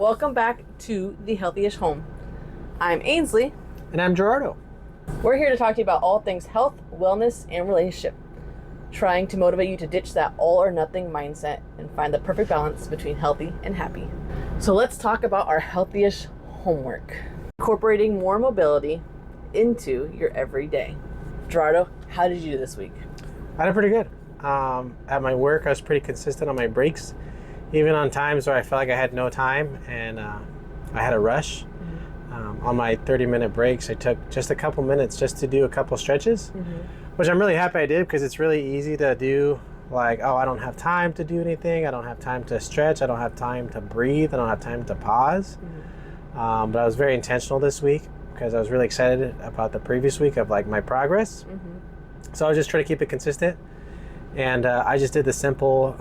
Welcome back to The Healthiest Home. I'm Ainsley. And I'm Gerardo. We're here to talk to you about all things health, wellness, and relationship. Trying to motivate you to ditch that all or nothing mindset and find the perfect balance between healthy and happy. So let's talk about our healthiest homework. Incorporating more mobility into your everyday. Gerardo, how did you do this week? I did pretty good. At my work, I was pretty consistent on my breaks, even on times where I felt like I had no time and I had a rush. On my 30-minute breaks, I took just a couple minutes just to do a couple stretches, which I'm really happy I did because it's really easy to do. Like, oh, I don't have time to do anything. I don't have time to stretch. I don't have time to breathe. I don't have time to pause. But I was very intentional this week because I was really excited about the previous week of like my progress. So I was just trying to keep it consistent. And I just did the simple,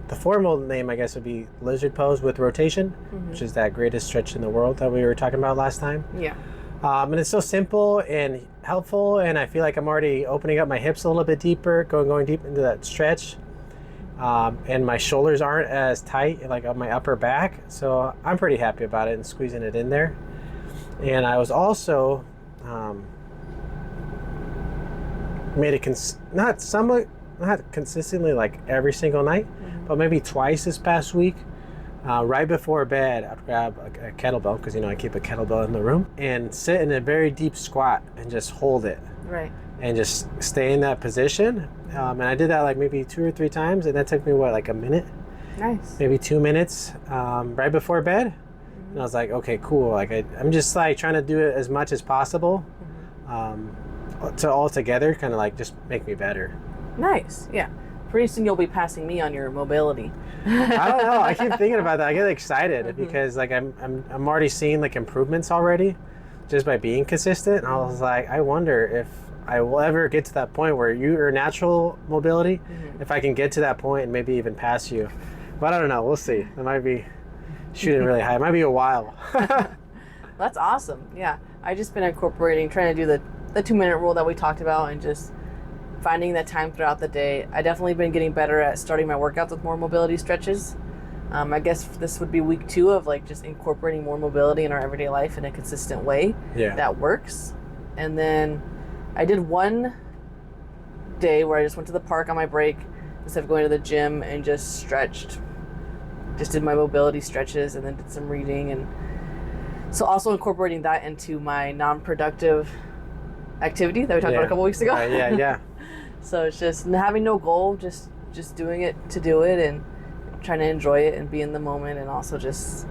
the formal name I guess would be lizard pose with rotation, which is that greatest stretch in the world that we were talking about last time. Yeah. And it's so simple and helpful, and I feel like I'm already opening up my hips a little bit deeper, going deep into that stretch. And my shoulders aren't as tight, like on my upper back. So I'm pretty happy about it and squeezing it in there. And I was also made it not consistently like every single night, but maybe twice this past week. Right before bed, I'd grab a kettlebell, because I keep a kettlebell in the room, and sit in a very deep squat and just hold it. Right. And just stay in that position. And I did that like maybe 2 or 3 times, and that took me like a minute? Nice. Maybe 2 minutes right before bed. And I was like, okay, cool. Like I'm just like trying to do it as much as possible to all together kind of like just make me better. Nice. Yeah. Pretty soon you'll be passing me on your mobility. I don't know. I keep thinking about that. I get excited because like I'm already seeing like improvements already just by being consistent. And I was like, I wonder if I will ever get to that point where your natural mobility, if I can get to that point and maybe even pass you. But I don't know. We'll see. It might be shooting really high. It might be a while. That's awesome. Yeah. I just been trying to do the 2-minute rule that we talked about and just finding that time throughout the day. I definitely been getting better at starting my workouts with more mobility stretches. I guess this would be week 2 of like just incorporating more mobility in our everyday life in a consistent way. Yeah. That works. And then I did one day where I just went to the park on my break instead of going to the gym and just stretched. Just did my mobility stretches and then did some reading. And so also incorporating that into my non-productive activity that we talked about a couple weeks ago. Yeah. So it's just having no goal, just doing it to do it and trying to enjoy it and be in the moment, and also just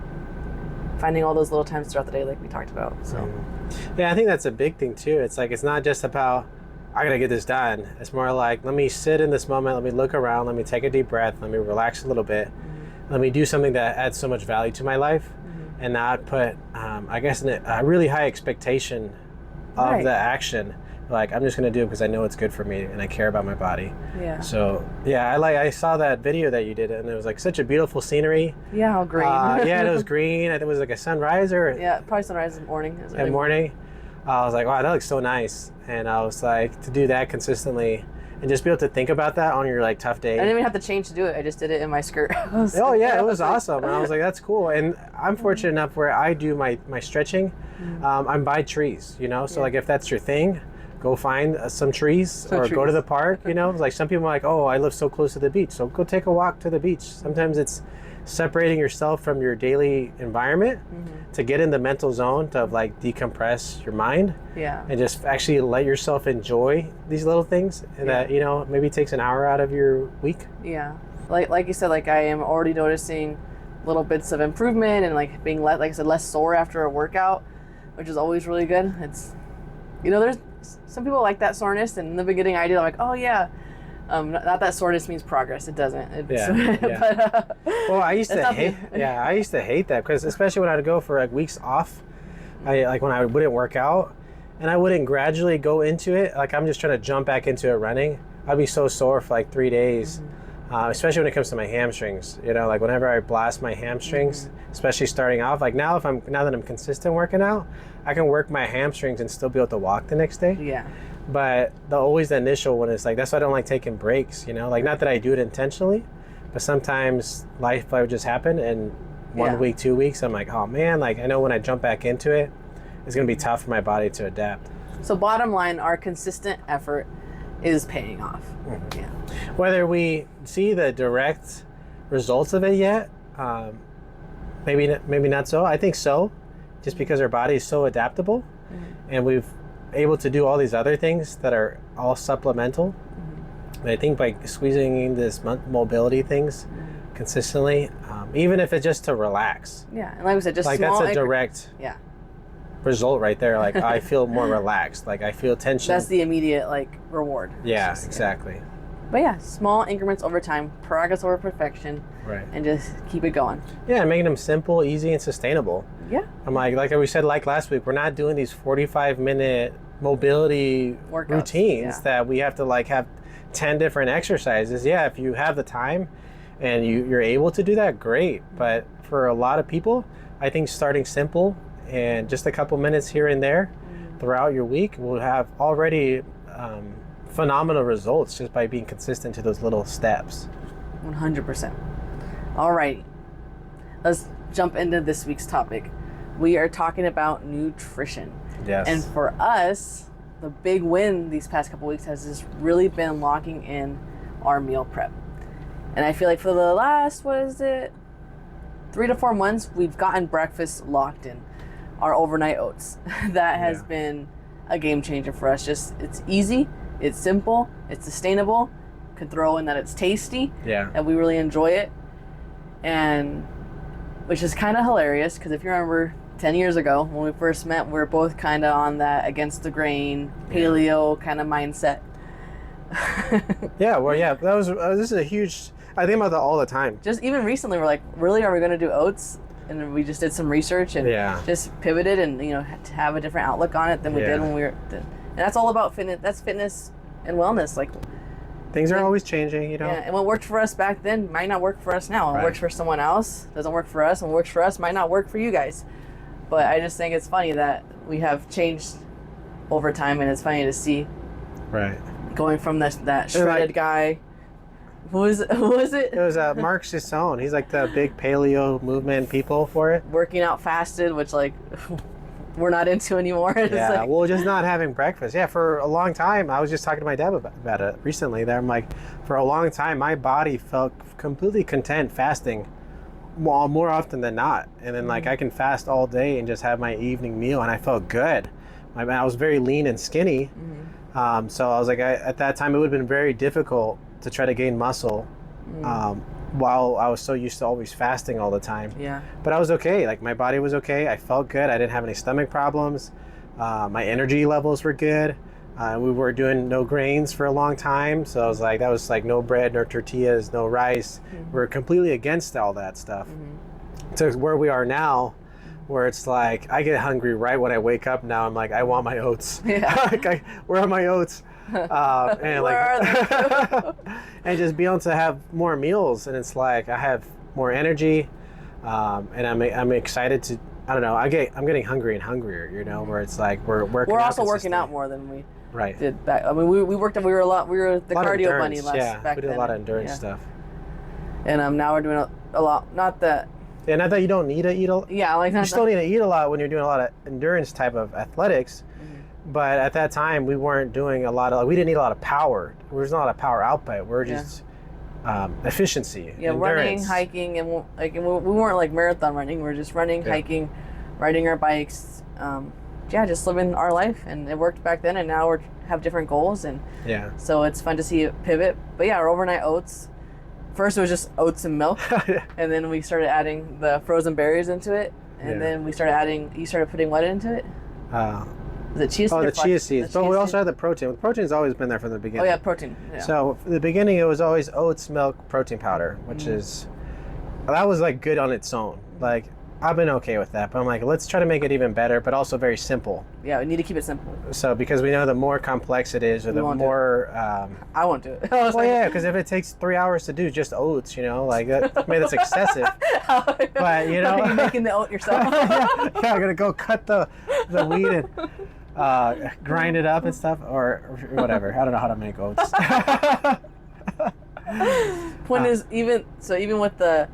finding all those little times throughout the day like we talked about. So yeah, I think that's a big thing too. It's like it's not just about I gotta get this done. It's more like let me sit in this moment, let me look around, let me take a deep breath, let me relax a little bit, let me do something that adds so much value to my life, and not put I guess a really high expectation of the action. Like I'm just gonna do it because I know it's good for me and I care about my body. Yeah. So yeah, I saw that video that you did, and it was like such a beautiful scenery. Yeah, all green. Yeah, it was green. I think it was like a sunrise or probably sunrise in the morning. Morning. I was like, wow, that looks so nice. And I was like, to do that consistently and just be able to think about that on your like tough day. I didn't even have to change to do it. I just did it in my skirt. Oh yeah, it was awesome. And I was like, that's cool. And I'm fortunate enough where I do my stretching. I'm by trees, so like if that's your thing, go find some trees or go to the park, Like some people are like, oh, I live so close to the beach, so go take a walk to the beach. Sometimes it's separating yourself from your daily environment to get in the mental zone to like decompress your mind and just actually let yourself enjoy these little things that maybe takes an hour out of your week. Like you said, like I am already noticing little bits of improvement and like being like I said, less sore after a workout, which is always really good. It's there's some people like that soreness, and in the beginning I did. I'm like, oh yeah, not that soreness means progress. It doesn't. But, well, I used to hate. I used to hate that because especially when I'd go for like weeks off, when I wouldn't work out, and I wouldn't gradually go into it. Like I'm just trying to jump back into it running. I'd be so sore for like 3 days. Especially when it comes to my hamstrings, like whenever I blast my hamstrings, especially starting off, like now that I'm consistent working out, I can work my hamstrings and still be able to walk the next day. Yeah. But always the initial one is like, that's why I don't like taking breaks, like not that I do it intentionally, but sometimes life would just happen and one Yeah. week, 2 weeks, I'm like, oh man, like I know when I jump back into it, it's gonna be tough for my body to adapt. So bottom line, our consistent effort is paying off. Mm-hmm. Yeah. Whether we see the direct results of it yet, maybe not so. I think so, just because our body is so adaptable, and we've able to do all these other things that are all supplemental. And I think by squeezing in this mobility things consistently, even if it's just to relax, Yeah. And like we said, just like small that's a direct yeah. result right there. Like I feel more relaxed. Like I feel tension. That's the immediate like reward. Yeah, It's just, exactly. But yeah, small increments over time, progress over perfection, Right. and just keep it going. Yeah, making them simple, easy, and sustainable. Yeah. I'm like we said, like last week, we're not doing these 45-minute mobility Workouts, routines yeah. that we have to like have 10 different exercises. Yeah, if you have the time and you're able to do that, great. But for a lot of people, I think starting simple and just a couple minutes here and there throughout your week will have already phenomenal results just by being consistent to those little steps. 100%. All right. Let's jump into this week's topic. We are talking about nutrition. Yes. And for us, the big win these past couple weeks has just really been locking in our meal prep. And I feel like for the last, 3 to 4 months, we've gotten breakfast locked in. Our overnight oats. That has been a game changer for us. Just, it's easy, it's simple, it's sustainable. Can throw in that it's tasty. Yeah. And we really enjoy it. And which is kind of hilarious because if you remember 10 years ago when we first met, we were both kind of on that against the grain, paleo kind of mindset. Yeah, well, yeah, that was this is a huge. I think about that all the time. Just even recently, we're like, really, are we going to do oats? And then we just did some research and Yeah. just pivoted and had to have a different outlook on it than we did when we were. And that's all about fitness. That's fitness and wellness. Like Things are always changing, yeah, and what worked for us back then might not work for us now. What Right. works for someone else doesn't work for us, and what works for us might not work for you guys. But I just think it's funny that we have changed over time, and it's funny to see Right. going from that shredded guy. Who is it? It was Mark Sisson. He's like the big paleo movement people for it. Working out fasted, which like we're not into anymore. It's Yeah, like, well, just not having breakfast. Yeah, for a long time, I was just talking to my dad about it recently. That I'm like, for a long time, my body felt completely content fasting more often than not. And then like I can fast all day and just have my evening meal, and I felt good. I was very lean and skinny. So I was like, at that time, it would have been very difficult to try to gain muscle while I was so used to always fasting all the time. yeah, But I was okay. Like my body was okay. I felt good. I didn't have any stomach problems. My energy levels were good. We were doing no grains for a long time. So I was like, that was like no bread, no tortillas, no rice. We're completely against all that stuff. To where we are now, where it's like, I get hungry right when I wake up now. I'm like, I want my oats. Yeah. Like, where are my oats? And Where are and just be able to have more meals, and it's like I have more energy, and I'm excited to. I don't know. I'm getting hungry and hungrier. Where it's like we're working. we're out also working out consistently. more than we Right. did back. I mean, we worked. We were the A lot of cardio bunny endurance, last yeah, back we did then. a lot of endurance Yeah. stuff. And now we're doing a lot. Not that. Yeah, not that you don't need to eat a. Yeah, like You not still need to eat a lot when you're doing a lot of endurance type of athletics, but at that time we weren't doing a lot of. We didn't need a lot of power. There was not a lot of power output. We're just efficiency. Yeah, endurance. running, hiking, and we weren't like marathon running. We're just running, hiking, riding our bikes. Just living our life, and it worked back then. And now we have different goals, and Yeah. so it's fun to see it pivot. But yeah, our overnight oats. First it was just oats and milk, and then we started adding the frozen berries into it, and then we started adding. You started putting what into it? Was it chia seeds? Oh, or the flax? chia seeds. The But chia we seeds? also had the protein. The protein's always been there from the Oh beginning. yeah, protein. Yeah. So in the beginning, it was always oats, milk, protein powder, which is that was like good on its own. Like I've been okay with that, but I'm like, let's try to make it even better, but also very simple. Yeah, we need to keep it simple. So because we know the more complex it is, or the won't do more. I won't do it. I was Well, like, yeah, because if it takes 3 hours to do just oats, like that, maybe that's excessive. But Are you making the oat yourself? yeah, I'm gonna go cut the wheat and grind it up and stuff, or whatever. I don't know how to make oats. Point is, even with the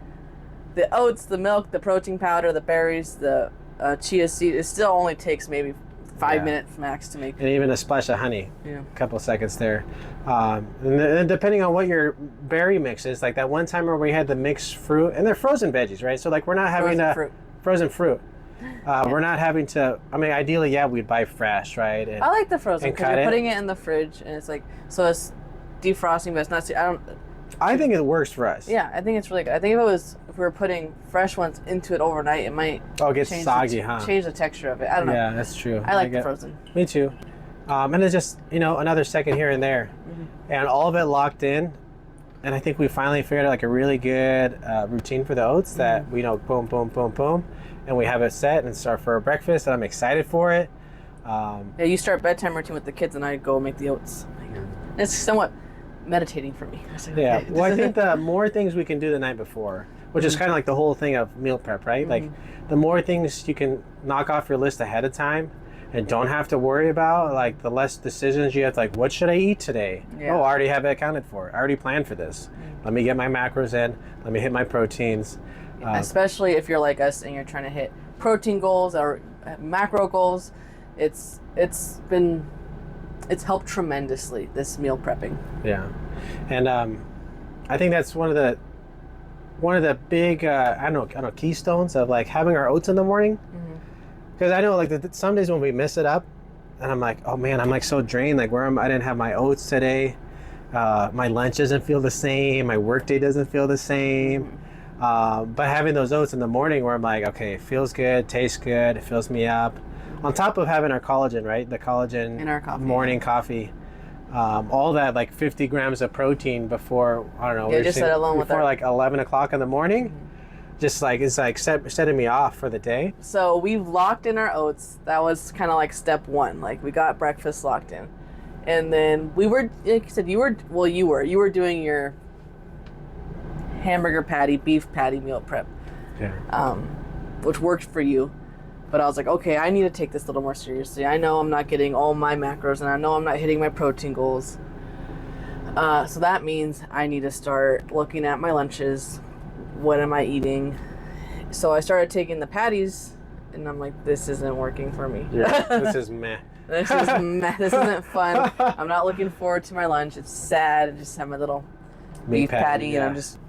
the oats, the milk, the protein powder, the berries, the chia seed, it still only takes maybe 5 minutes max to make. And even a splash of honey. Yeah. A couple seconds there. And then depending on what your berry mix is, like that one time where we had the mixed fruit, and they're frozen veggies, right? So like we're not having frozen fruit. We're not having to, I mean, ideally, yeah, we'd buy fresh, right? And, I like the frozen because you're it. putting it in the fridge and it's like, so it's defrosting, but it's not, I think it works for us. Yeah, I think it's really good. I think if we were putting fresh ones into it overnight, it might get soggy, change the texture of it. I don't know. Yeah, that's true. I like the frozen. Me too. And it's just, another second here and there. And all of it locked in. And I think we finally figured out like a really good routine for the oats that we know, boom, boom, boom, boom. And we have it set and start for our breakfast. And I'm excited for it. Yeah, you start bedtime routine with the kids and I go make the oats. It's somewhat meditating for me. Yeah, well, I think the more things we can do the night before, which is kind of like the whole thing of meal prep, right? Like the more things you can knock off your list ahead of time and don't have to worry about, like the less decisions you have, like what should I eat today? Yeah. Oh, I already have it accounted for. I already planned for this. Let me get my macros in. Let me hit my proteins. Especially if you're like us and you're trying to hit protein goals or macro goals, it's helped tremendously, this meal prepping. Yeah, and I think that's one of the big I don't know keystones of like having our oats in the morning. Because I know like some days when we miss it up, and I'm like, oh man, I'm like so drained. Like I didn't have my oats today. My lunch doesn't feel the same. My work day doesn't feel the same. But having those oats in the morning, where I'm like, okay, it feels good, tastes good, it fills me up. On top of having our collagen, right? The collagen in our coffee, morning coffee. All that like 50 grams of protein before, I don't know. Yeah, just that alone before like 11 o'clock in the morning. Just like, it's like setting me off for the day. So we've locked in our oats. That was kind of like step one. Like we got breakfast locked in. And then we were, like you said, you were doing your hamburger patty, beef patty meal prep. Yeah. Which worked for you. But I was like, okay, I need to take this a little more seriously. I know I'm not getting all my macros and I know I'm not hitting my protein goals. So that means I need to start looking at my lunches. What am I eating? So I started taking the patties and I'm like, this isn't working for me. Yeah, this is meh. This is meh. This isn't fun. I'm not looking forward to my lunch. It's sad. I just have my little beef patty and I'm just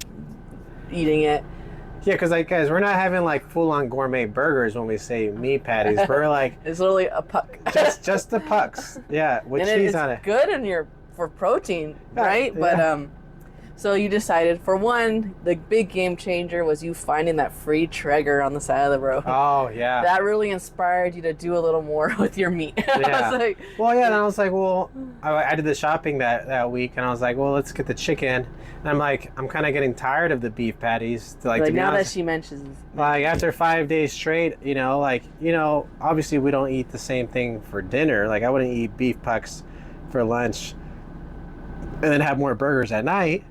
eating it. Yeah, because like guys, we're not having like full-on gourmet burgers when we say meat patties. We're like it's literally a puck. just the pucks. Yeah, with and cheese on it. It's good for protein, right? Yeah. But so you decided, for one, the big game changer was you finding that free Traeger on the side of the road. Oh yeah. That really inspired you to do a little more with your meat. Yeah. I was like, well, yeah, and I was like, well, I did the shopping that week, and I was like, well, let's get the chicken. And I'm like, I'm kind of getting tired of the beef patties. To be now honest, that she mentions, like after 5 days straight, obviously we don't eat the same thing for dinner. Like I wouldn't eat beef pucks for lunch and then have more burgers at night.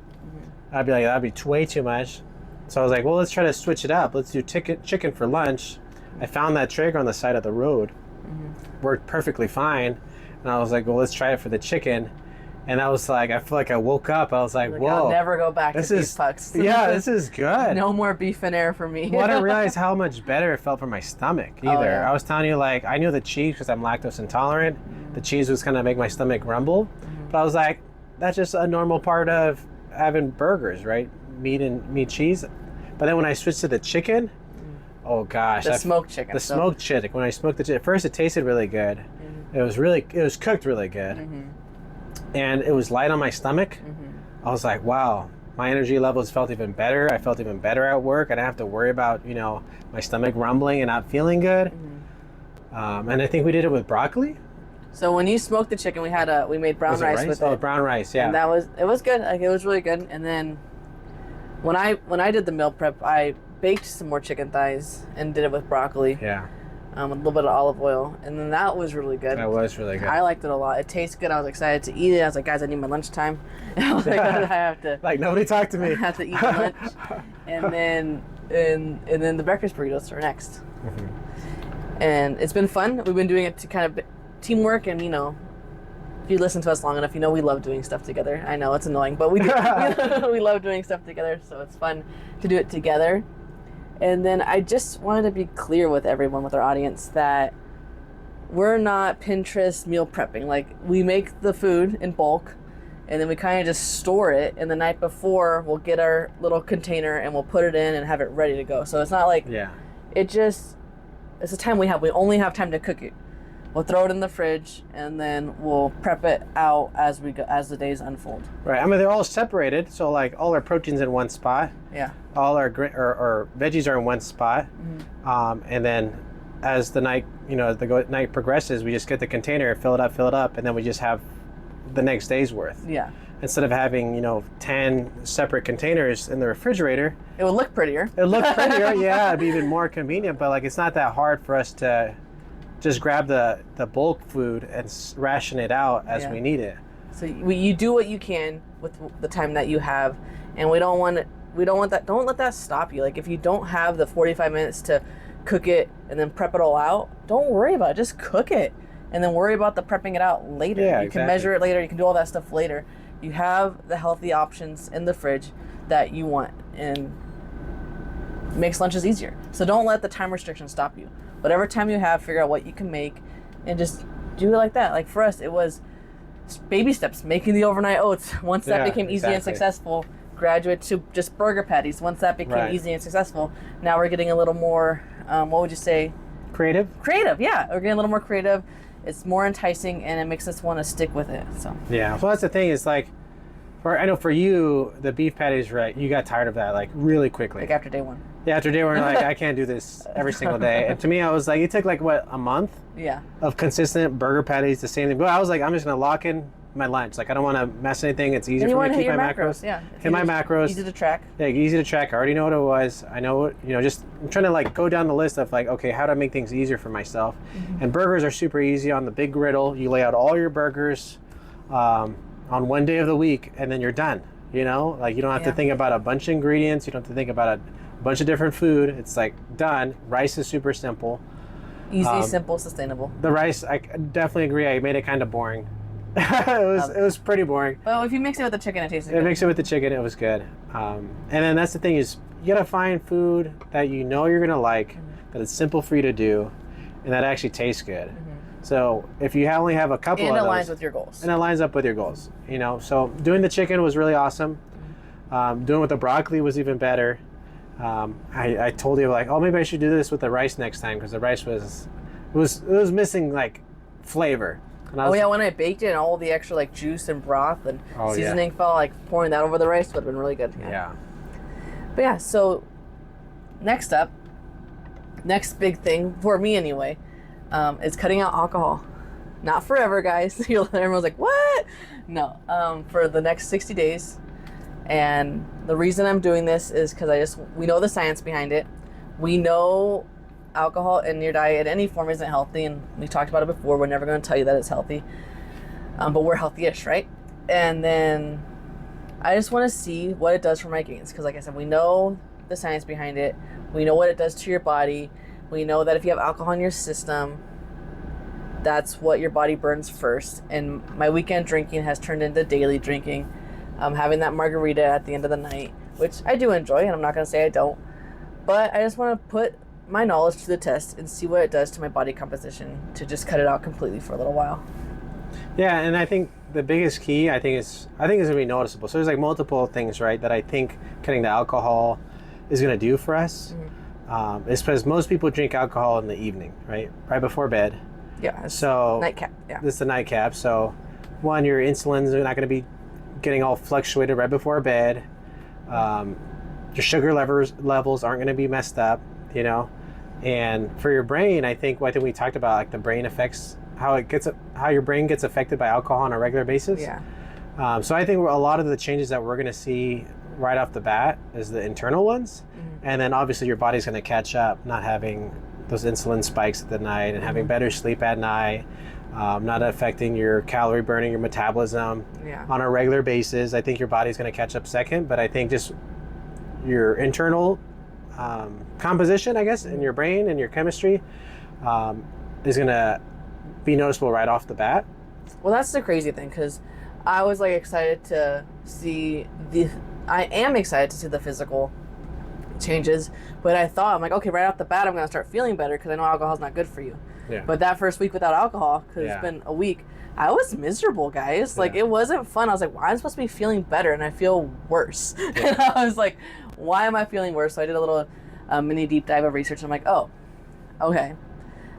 I'd be like, that'd be way too much. So I was like, well, let's try to switch it up. Let's do chicken for lunch. I found that Traeger on the side of the road. Worked perfectly fine. And I was like, well, let's try it for the chicken. And I was like, I feel like I woke up. I was like, whoa. I'll never go back to beef pucks. Yeah, this is good. No more beef and air for me. Well, I didn't realize how much better it felt for my stomach either. Oh, yeah. I was telling you, like, I knew the cheese, because I'm lactose intolerant. The cheese was going to make my stomach rumble. But I was like, that's just a normal part of having burgers, right? Meat cheese. But then when I switched to the chicken, oh gosh, the smoked chicken. The smoked chicken. When I smoked the chicken, at first it tasted really good. It was cooked really good, and it was light on my stomach. I was like, wow, my energy levels felt even better. I felt even better at work. I didn't have to worry about my stomach rumbling and not feeling good. And I think we did it with broccoli. So when you smoked the chicken, we made brown rice with it. Oh, brown rice, yeah. And it was good. Like, it was really good. And then when I did the meal prep, I baked some more chicken thighs and did it with broccoli. Yeah. With a little bit of olive oil, and then that was really good. That was really good. I liked it a lot. It tastes good. I was excited to eat it. I was like, guys, I need my lunchtime. And I was like, I have to. Like, nobody talked to me. I have to eat my lunch, and then the breakfast burritos are next. And it's been fun. We've been doing it to kind of teamwork, and if you listen to us long enough, we love doing stuff together. I know it's annoying, but we do. We love doing stuff together, so it's fun to do it together. And then I just wanted to be clear with everyone, with our audience, that we're not Pinterest meal prepping. Like, we make the food in bulk and then we kind of just store it. And the night before, we'll get our little container and we'll put it in and have it ready to go. So it's not like, it's a time we have. We only have time to cook it. We'll throw it in the fridge and then we'll prep it out as we go, as the days unfold. Right. I mean, they're all separated. So like all our proteins in one spot. Yeah. All our or veggies are in one spot. And then as the night, night progresses, we just get the container and fill it up, and then we just have the next day's worth. Yeah. Instead of having 10 separate containers in the refrigerator, it would look prettier. Yeah, it'd be even more convenient. But like, it's not that hard for us to just grab the bulk food and ration it out as we need it. So you do what you can with the time that you have, and we don't want that. Don't let that stop you. Like, if you don't have the 45 minutes to cook it and then prep it all out, don't worry about it. Just cook it and then worry about the prepping it out later. Yeah, you can measure it later. You can do all that stuff later. You have the healthy options in the fridge that you want, and it makes lunches easier. So don't let the time restriction stop you. Whatever time you have, figure out what you can make and just do it like that. Like, for us, it was baby steps, making the overnight oats. Once that became easy and successful, graduate to just burger patties. Once that became easy and successful, now we're getting a little more, what would you say? Creative, yeah. We're getting a little more creative. It's more enticing, and it makes us want to stick with it. So yeah. So that's the thing, is like, I know for you, the beef patties, right? You got tired of that like really quickly. Like after day one. Yeah, after day one, like, I can't do this every single day. And to me, I was like, it took like what, a month? Yeah. Of consistent burger patties, the same thing. But I was like, I'm just gonna lock in my lunch. Like, I don't want to mess anything. It's easy for me to keep my macros. Yeah. Hit my macros. Easy to track. Yeah, easy to track. I already know what it was. I know what, just I'm trying to like go down the list of like, okay, how do I make things easier for myself? And burgers are super easy on the big griddle. You lay out all your burgers on one day of the week, and then you're done. Like, you don't have to think about a bunch of ingredients. You don't have to think about a bunch of different food. It's like done. Rice is super simple. Easy, simple, sustainable. The rice, I definitely agree. I made it kind of boring. it was pretty boring. But if you mix it with the chicken, it tastes good. Mix it with the chicken, it was good. And then that's the thing, is you gotta find food that you're gonna like, that it's simple for you to do, and that actually tastes good. So if you only have a couple of those, and it aligns with your goals. And it lines up with your goals. So doing the chicken was really awesome. Doing with the broccoli was even better. I told you, like, oh, maybe I should do this with the rice next time, because the rice was missing like flavor. And when I baked it and all the extra like juice and broth and seasoning fell, like pouring that over the rice would have been really good. Yeah. But yeah, so next big thing for me anyway, is cutting out alcohol. Not forever, guys. Everyone's like, what? No, for the next 60 days. And the reason I'm doing this is because we know the science behind it. We know alcohol in your diet in any form isn't healthy, and we talked about it before. We're never going to tell you that it's healthy, but we're healthy-ish, right? And then I just want to see what it does for my gains, because like I said, we know the science behind it. We know what it does to your body. We know that if you have alcohol in your system, that's what your body burns first. And my weekend drinking has turned into daily drinking. Having that margarita at the end of the night, which I do enjoy, and I'm not going to say I don't, but I just want to put my knowledge to the test and see what it does to my body composition to just cut it out completely for a little while. Yeah, and I think the biggest key, I think it's going to be noticeable. So there's like multiple things, right, that I think cutting the alcohol is going to do for us. It's because most people drink alcohol in the evening, right before bed. Yeah. So nightcap. Yeah. This is the nightcap. So one, your insulin's are not going to be getting all fluctuated right before bed. Your sugar levels aren't going to be messed up, and for your brain, I think we talked about, like, the brain effects, how your brain gets affected by alcohol on a regular basis. Yeah. So I think a lot of the changes that we're going to see right off the bat is the internal ones, and then obviously your body's going to catch up, not having those insulin spikes at the night, and having better sleep at night. Not affecting your calorie burning, your metabolism on a regular basis. I think your body's going to catch up second, but I think just your internal composition, I guess, in your brain and your chemistry is going to be noticeable right off the bat. Well, that's the crazy thing, because I was like excited to see I am excited to see the physical changes. But I thought, I'm like, okay, right off the bat, I'm gonna start feeling better because I know alcohol's not good for you. Yeah. But that first week without alcohol, because Yeah. it's been a week, I was miserable, guys. Like, Yeah. it wasn't fun. I was like, why am I supposed to be feeling better and I feel worse? And I was like, why am I feeling worse? So I did a little mini deep dive of research. I'm like, oh, okay.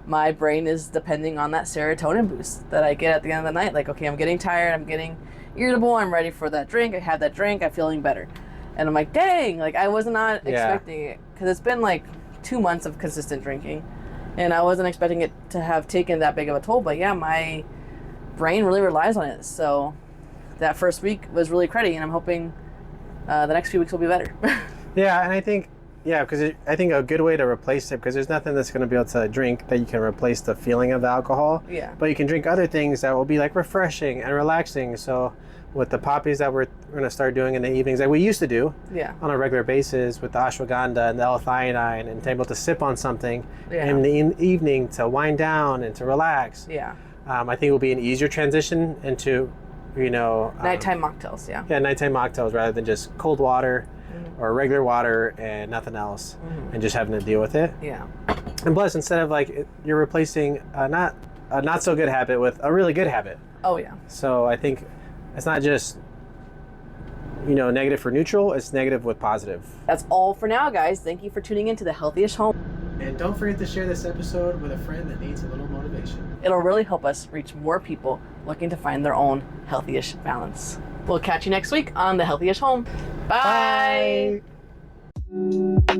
My brain is depending on that serotonin boost that I get at the end of the night. Like, okay, I'm getting tired, I'm getting irritable, I'm ready for that drink, I have that drink, I'm feeling better. And I'm like, dang, like I was not expecting it, because it's been like 2 months of consistent drinking, and I wasn't expecting it to have taken that big of a toll. But yeah, my brain really relies on it. So that first week was really cruddy, and I'm hoping the next few weeks will be better. Yeah, and I think, because I think a good way to replace it, because there's nothing that's going to be able to drink that you can replace the feeling of the alcohol. Yeah. But you can drink other things that will be like refreshing and relaxing. So with the poppies that we're going to start doing in the evenings that we used to do Yeah. on a regular basis with the ashwagandha and the L-theanine, and to be able to sip on something Yeah. in the evening to wind down and to relax. Yeah. I think it will be an easier transition into, Nighttime mocktails. Yeah. yeah, nighttime mocktails rather than just cold water or regular water and nothing else, and just having to deal with it. Yeah. And plus, instead of like you're replacing a not so good habit with a really good habit. Oh yeah. So I think it's not just negative for neutral; it's negative with positive. That's all for now, guys. Thank you for tuning in to the Healthiest Home. And don't forget to share this episode with a friend that needs a little motivation. It'll really help us reach more people looking to find their own healthy-ish balance. We'll catch you next week on the Healthiest Home. Bye. Bye.